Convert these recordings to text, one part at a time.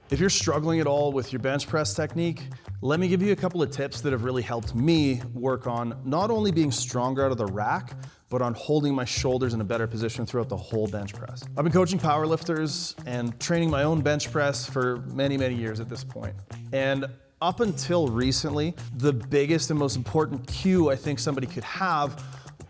If you're struggling at all with your bench press technique, let me give you a couple of tips that have really helped me work on not only being stronger out of the rack, but on holding my shoulders in a better position throughout the whole bench press. I've been coaching powerlifters and training my own bench press for many, many years at this point. And up until recently, the biggest and most important cue I think somebody could have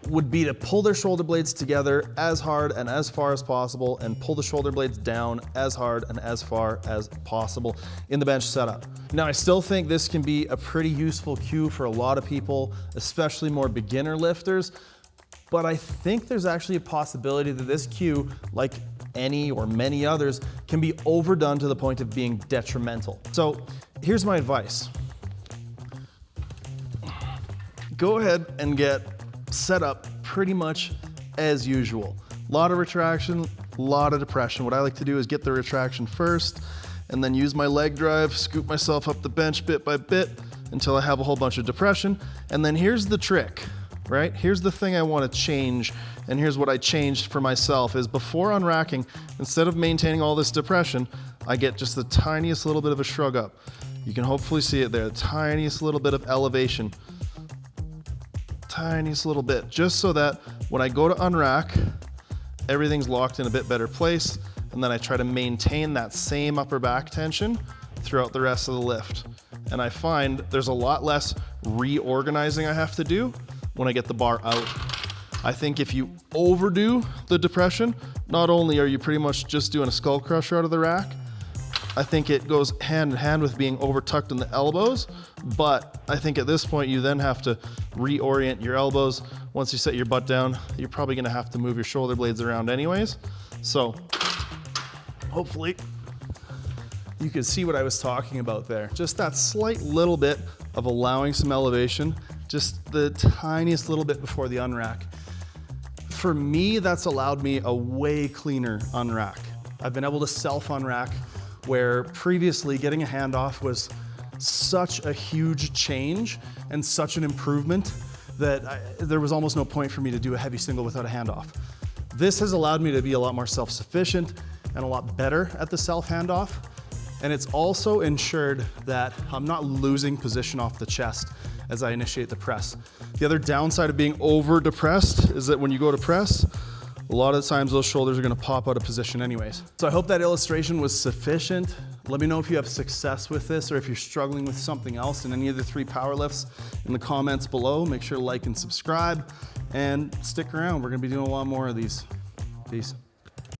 would be to pull their shoulder blades together as hard and as far as possible and pull the shoulder blades down as hard and as far as possible in the bench setup. Now, I still think this can be a pretty useful cue for a lot of people, especially more beginner lifters, but I think there's actually a possibility that this cue, like any or many others, can be overdone to the point of being detrimental. So here's my advice. Go ahead and get set up pretty much as usual. A lot of retraction, a lot of depression. What I like to do is get the retraction first and then use my leg drive, scoop myself up the bench bit by bit until I have a whole bunch of depression. And then here's the trick, right? Here's the thing I want to change, and here's what I changed for myself is before unracking, instead of maintaining all this depression, I get just the tiniest little bit of a shrug up. You can hopefully see it there, the tiniest little bit of elevation. Tiniest little bit, just so that when I go to unrack, everything's locked in a bit better place, and then I try to maintain that same upper back tension throughout the rest of the lift. And I find there's a lot less reorganizing I have to do when I get the bar out. I think if you overdo the depression, not only are you pretty much just doing a skull crusher out of the rack, I think it goes hand in hand with being over tucked in the elbows, but I think at this point you then have to reorient your elbows. Once you set your butt down, you're probably gonna have to move your shoulder blades around anyways. So hopefully you can see what I was talking about there. Just that slight little bit of allowing some elevation, just the tiniest little bit before the unrack. For me, that's allowed me a way cleaner unrack. I've been able to self-unrack where previously getting a handoff was such a huge change and such an improvement that there was almost no point for me to do a heavy single without a handoff. This has allowed me to be a lot more self-sufficient and a lot better at the self-handoff. And it's also ensured that I'm not losing position off the chest as I initiate the press. The other downside of being over depressed is that when you go to press, a lot of the times those shoulders are gonna pop out of position anyways. So I hope that illustration was sufficient. Let me know if you have success with this or if you're struggling with something else in any of the 3 power lifts in the comments below. Make sure to like and subscribe and stick around. We're gonna be doing a lot more of these. Peace.